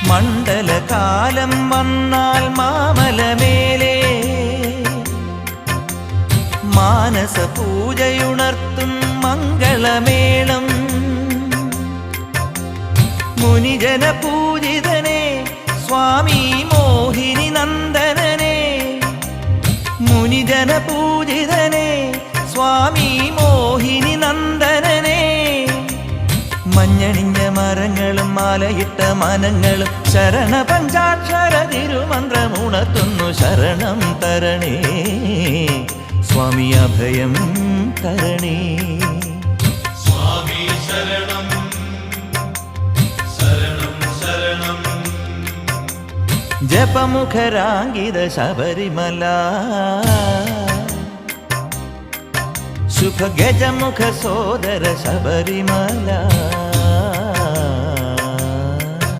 മണ്ഡലകാലം വന്നാൽ മാമലമേലേ മാനസ പൂജയുണർത്തും മംഗളമേളം മുനിജന പൂജിതനെ സ്വാമി മോഹിനി നന്ദനനെ മുനിജന പൂജിതനെ സ്വാമി മോഹിനി നന്ദനനെ മഞ്ഞണിഞ്ഞ മരങ്ങളും മാലയിട്ട മനങ്ങളും ശരണ പഞ്ചാക്ഷര തിരുമന്ത്രമുണർത്തുന്നു ശരണം തരണേ സ്വാമി അഭയം തരണേ സ്വാമി ശരണം ശരണം ശരണം ജപമുഖരാങ്കിത ശബരിമല ശുഭഗജമുഖ സോദര ശബരിമല